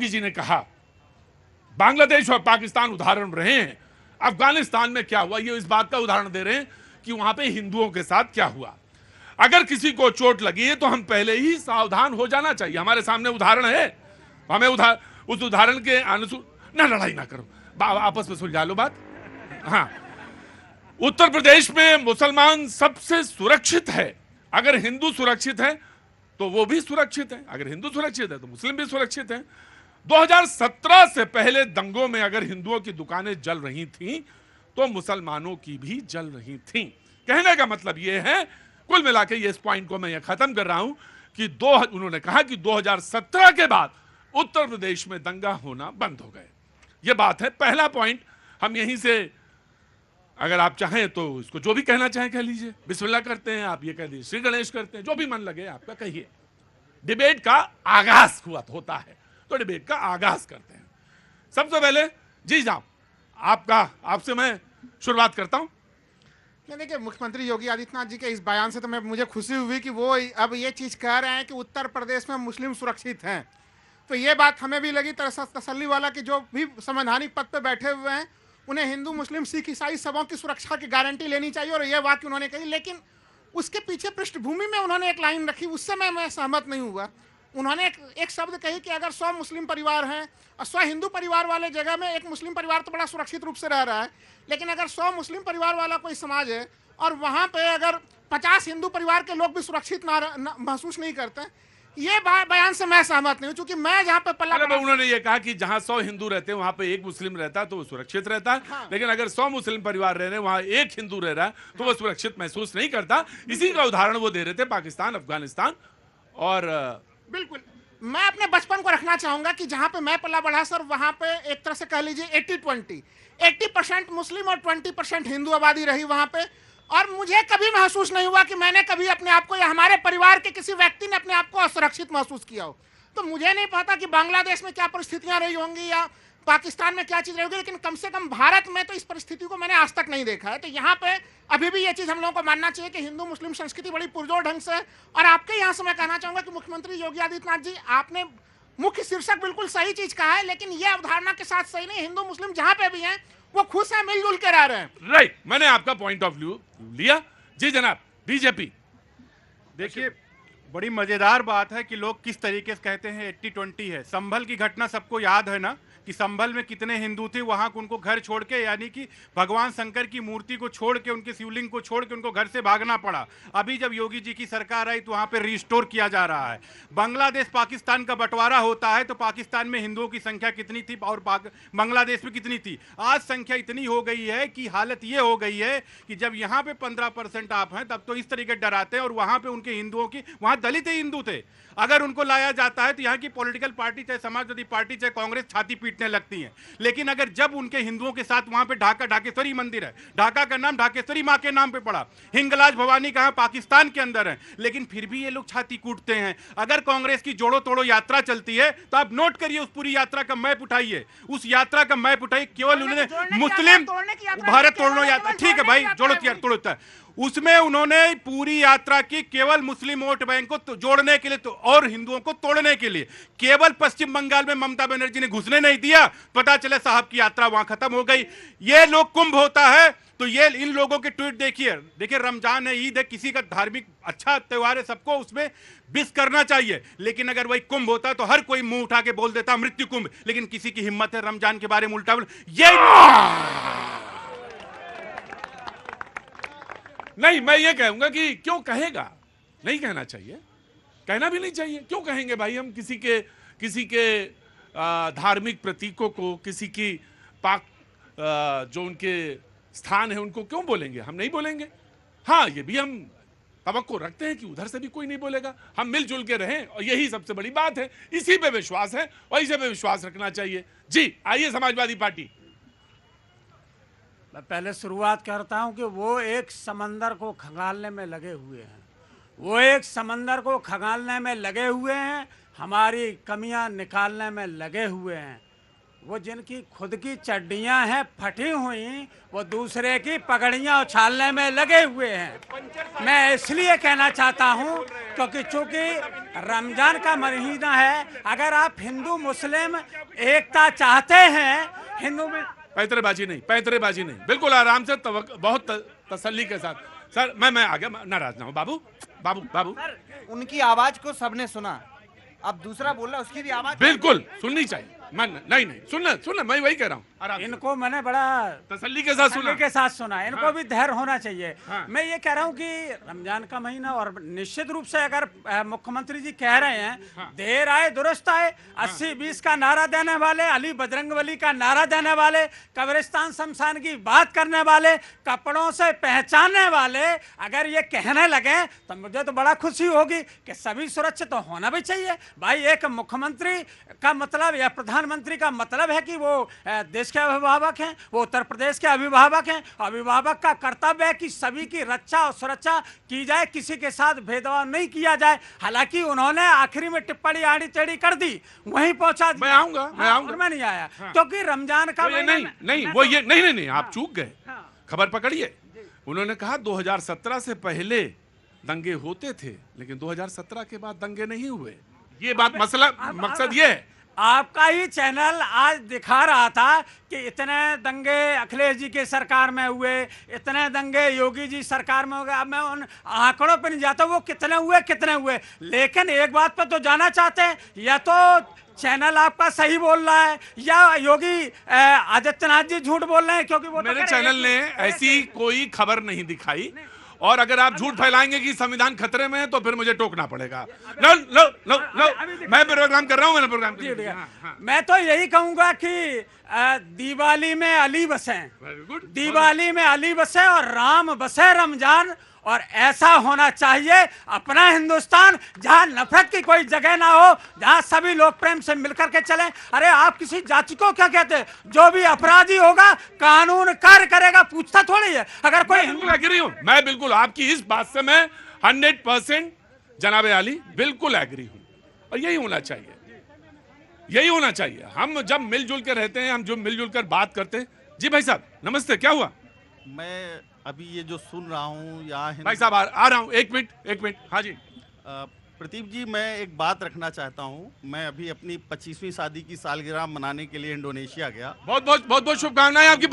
योगी जी ने कहा बांग्लादेश और पाकिस्तान उदाहरण रहे हैं, अफगानिस्तान में क्या हुआ ये इस बात का उदाहरण दे रहे हैं कि वहां पे हिंदुओं के साथ क्या हुआ। अगर किसी को चोट लगी है तो हम पहले ही सावधान हो जाना चाहिए। हमारे सामने उदाहरण है, हमें उस उदाहरण के अनुसार ना लड़ाई ना करो, आपस में सुलझा लो बात। हाँ, उत्तर प्रदेश में मुसलमान सबसे सुरक्षित है। अगर हिंदू सुरक्षित है तो वो भी सुरक्षित है, अगर हिंदू सुरक्षित है तो मुस्लिम भी सुरक्षित है। 2017 से पहले दंगों में अगर हिंदुओं की दुकानें जल रही थीं तो मुसलमानों की भी जल रही थीं। कहने का मतलब यह है, कुल मिलाकर ये इस पॉइंट को मैं यह खत्म कर रहा हूं कि उन्होंने कहा कि 2017 के बाद उत्तर प्रदेश में दंगा होना बंद हो गए। यह बात है, पहला पॉइंट। हम यहीं से अगर आप चाहें तो इसको जो भी कहना चाहें कह लीजिए, बिस्मिल्लाह करते हैं, आप ये कह दीजिए श्री गणेश करते हैं, जो भी मन लगे आपका कहिए। डिबेट का आगाज होता है तो डिबेट का आगाज करते हैं। सबसे पहले जी साहब आपसे मैं शुरुआत करता हूं। देखिए, मुख्यमंत्री योगी आदित्यनाथ जी के इस बयान से तो मुझे खुशी हुई कि वो अब ये चीज़ कह रहे हैं कि उत्तर प्रदेश में मुस्लिम सुरक्षित हैं। तो ये बात हमें भी लगी तसल्ली वाला कि जो भी संवैधानिक पद पे बैठे हुए हैं उन्हें हिंदू मुस्लिम सिख ईसाई सबों की सुरक्षा की गारंटी लेनी चाहिए, और ये बात उन्होंने कही। लेकिन उसके पीछे पृष्ठभूमि में उन्होंने एक लाइन रखी, उससे मैं सहमत नहीं हुआ। उन्होंने एक शब्द कही कि अगर 100 मुस्लिम परिवार हैं और 100 हिंदू परिवार वाले जगह में एक मुस्लिम परिवार तो बड़ा सुरक्षित रूप से रह रहा है, लेकिन अगर 100 मुस्लिम परिवार वाला कोई समाज है और वहाँ पे अगर 50 हिंदू परिवार के लोग भी सुरक्षित महसूस नहीं करते, ये बयान से मैं सहमत नहीं हूँ। क्योंकि मैं जहाँ पे उन्होंने ये कहा कि जहाँ 100 हिंदू रहते हैं वहाँ पे एक मुस्लिम रहता है तो वो सुरक्षित रहता है। हाँ। लेकिन अगर 100 मुस्लिम परिवार रह रहे हैं वहाँ एक हिंदू रह रहा है तो वो सुरक्षित महसूस नहीं करता। इसी का उदाहरण वो दे रहे थे पाकिस्तान, अफगानिस्तान। और बिल्कुल मैं अपने बचपन को रखना चाहूंगा कि जहाँ पे मैं पला बढ़ा सर, वहाँ पे एक तरह से कह लीजिए 80% मुस्लिम और 20% हिंदू आबादी रही वहाँ पे। और मुझे कभी महसूस नहीं हुआ कि मैंने कभी अपने आप को या हमारे परिवार के किसी व्यक्ति ने अपने आप को असुरक्षित महसूस किया हो। तो मुझे नहीं पता कि बांग्लादेश में क्या परिस्थितियां रही होंगी या पाकिस्तान में क्या चीज़ रहेगी, लेकिन कम से कम भारत में तो इस परिस्थिति को मैंने आज तक नहीं देखा है। तो यहाँ पे अभी भी ये चीज़ हम लोगों को मानना चाहिए कि हिंदू मुस्लिम संस्कृति बड़ी पुरजोर ढंग से। और आपके यहाँ से मैं कहना चाहूँगा कि मुख्यमंत्री योगी आदित्यनाथ जी, आपने मुख्य शीर्षक बिल्कुल सही चीज़ कहा है, लेकिन यह अवधारणा के साथ सही नहीं। हिंदू मुस्लिम जहाँ पे भी हैं वो खुश है, मिलजुल के रह रहे हैं। राइट, मैंने आपका पॉइंट ऑफ व्यू लिया। जी जनाब, बीजेपी। देखिए, बड़ी मजेदार बात है कि लोग किस तरीके से कहते हैं 80-20 है। संभल की घटना सबको याद है ना, कि संभल में कितने हिंदू थे, वहां उनको घर छोड़ के, यानी कि भगवान शंकर की मूर्ति को छोड़ के, उनके शिवलिंग को छोड़ के उनको घर से भागना पड़ा। अभी जब योगी जी की सरकार आई तो वहां पे रिस्टोर किया जा रहा है। बांग्लादेश पाकिस्तान का बंटवारा होता है तो पाकिस्तान में हिंदुओं की संख्या कितनी थी और बांग्लादेश में कितनी थी? आज संख्या इतनी हो गई है कि हालत ये हो गई है कि जब यहाँ पे 15% आप हैं तब तो इस तरीके डराते हैं, और वहां पे उनके हिंदुओं की, वहां दलित हिंदू थे, अगर उनको लाया जाता है तो यहाँ की पॉलिटिकल पार्टी, चाहे समाजवादी पार्टी चाहे कांग्रेस, छाती पीटने लगती है। लेकिन अगर जब उनके हिंदुओं के साथ वहां पे ढाकेश्वरी मंदिर है, ढाका का नाम ढाकेश्वरी मां के नाम पे पड़ा, हिंगलाज भवानी कहां, पाकिस्तान के अंदर है, लेकिन फिर भी ये लोग छाती कूटते हैं। अगर कांग्रेस की जोड़ो तोड़ो यात्रा चलती है तो आप नोट करिए, उस पूरी यात्रा का मैप उठाइए, उस यात्रा का मैप उठाइए। केवल उन्होंने मुस्लिम भारत तोड़ो यात्रा, ठीक है भाई, जोड़ो तोड़ो, उसमें उन्होंने पूरी यात्रा की केवल मुस्लिम वोट बैंक को जोड़ने के लिए तो, और हिंदुओं को तोड़ने के लिए। केवल पश्चिम बंगाल में ममता बनर्जी ने घुसने नहीं दिया, पता चले साहब की यात्रा वहां खत्म हो गई। ये लोग कुंभ होता है तो ये इन लोगों के ट्वीट देखिए, रमजान है, ईद है, किसी का धार्मिक अच्छा त्योहार है, सबको उसमें विश करना चाहिए। लेकिन अगर वही कुंभ होता है तो हर कोई मुंह उठा के बोल देता मृत्यु कुंभ, लेकिन किसी की हिम्मत है रमजान के बारे में उल्टा नहीं, मैं ये कहूंगा कि क्यों कहेगा, नहीं कहना चाहिए, कहना भी नहीं चाहिए। क्यों कहेंगे भाई हम किसी के धार्मिक प्रतीकों को, किसी की जो उनके स्थान है उनको क्यों बोलेंगे? हम नहीं बोलेंगे। हाँ, ये भी हम तवक्को रखते हैं कि उधर से भी कोई नहीं बोलेगा, हम मिलजुल के रहें, और यही सबसे बड़ी बात है। इसी पे विश्वास है और इसी पे विश्वास रखना चाहिए। जी आइए, समाजवादी पार्टी। मैं पहले शुरुआत करता हूं कि वो एक समंदर को खंगालने में लगे हुए हैं, वो एक समंदर को खंगालने में लगे हुए हैं, हमारी कमियां निकालने में लगे हुए हैं। वो जिनकी खुद की चड्डियां हैं फटी हुई, वो दूसरे की पगड़ियां उछालने में लगे हुए हैं। मैं इसलिए कहना चाहता हूं क्योंकि चूंकि रमजान का महीना है, अगर आप हिंदू मुस्लिम एकता चाहते हैं, हिंदू में पैतरेबाजी नहीं, बिल्कुल आराम से बहुत तसल्ली के साथ। सर मैं आ गया, नाराज ना हो बाबू। उनकी आवाज को सबने सुना, अब दूसरा बोल रहा उसकी भी आवाज बिल्कुल सुननी चाहिए। नहीं सुनना मैं वही कह रहा हूँ। इनको मैंने बड़ा तसल्ली के साथ सुना। इनको भी धैर्य होना चाहिए। मैं ये कह रहा हूँ कि रमजान का महीना, और निश्चित रूप से अगर मुख्यमंत्री जी कह रहे हैं देर आए दुरुस्त आए, 80-20 का नारा देने वाले, अली बजरंगबली का नारा देने वाले, कब्रिस्तान शमशान की बात करने वाले, कपड़ों से पहचानने वाले अगर ये कहने लगे तो मुझे तो बड़ा खुशी होगी कि सभी सुरक्षित तो होना भी चाहिए। भाई एक मुख्यमंत्री का मतलब या प्रधानमंत्री का मतलब है कि वो देश के अभिभावक हैं, वो उत्तर प्रदेश के अभिभावक हैं। अभिभावक का कर्तव्य है कि सभी की रक्षा और सुरक्षा की जाए, किसी के साथ भेदभाव नहीं किया जाए। हालांकि उन्होंने आखिरी में टिप्पणी आड़ी टेढ़ी कर दी, वहीं पहुंचा दिया। मैं आऊंगा मैं नहीं आया क्योंकि रमजान का नहीं आप चूक गए। खबर पकड़िए, उन्होंने कहा 2017 से पहले दंगे होते थे, लेकिन 2017 के बाद दंगे नहीं हुए। ये बात मकसद ये है। आपका ही चैनल आज दिखा रहा था कि इतने दंगे अखिलेश जी के सरकार में हुए, इतने दंगे योगी जी सरकार में हो गए। अब मैं उन आंकड़ों पर नहीं जाता वो कितने हुए, लेकिन एक बात पर तो जाना चाहते हैं, या तो चैनल आपका सही बोल रहा है या योगी आदित्यनाथ जी झूठ बोल रहे हैं, क्योंकि वो मेरे चैनल ने ऐसी कोई खबर नहीं दिखाई। और अगर आप झूठ फैलाएंगे कि संविधान खतरे में है तो फिर मुझे टोकना पड़ेगा। लो मैं प्रोग्राम कर रहा हूं। मैं तो यही कहूंगा कि दिवाली में अली बसे, दिवाली में अली बसे और राम बसे रमजान। और ऐसा होना चाहिए अपना हिंदुस्तान, जहां नफरत की कोई जगह ना हो, जहां सभी लोग प्रेम से मिलकर के चलें। अरे आप किसी जाति को क्या कहते हैं? जो भी अपराधी होगा कानून कार्य करेगा, पूछता थोड़ी है। अगर कोई एग्री हूं, मैं बिल्कुल आपकी इस बात से मैं 100% जनाबे आली बिल्कुल एग्री हूं। और यही होना चाहिए। हम जब मिलजुल के रहते हैं, हम जो मिलजुल कर बात करते हैं। जी भाई साहब नमस्ते, क्या हुआ? मैं अभी ये जो सुन रहा हूँ यहाँ भाई साहब आ रहा हूँ, एक मिनट। हाँ जी प्रदीप जी, मैं एक बात रखना चाहता हूँ। मैं अभी अपनी 25वीं शादी की सालगिरह मनाने के लिए इंडोनेशिया गया। बहुत शुभकामनाएं आपकी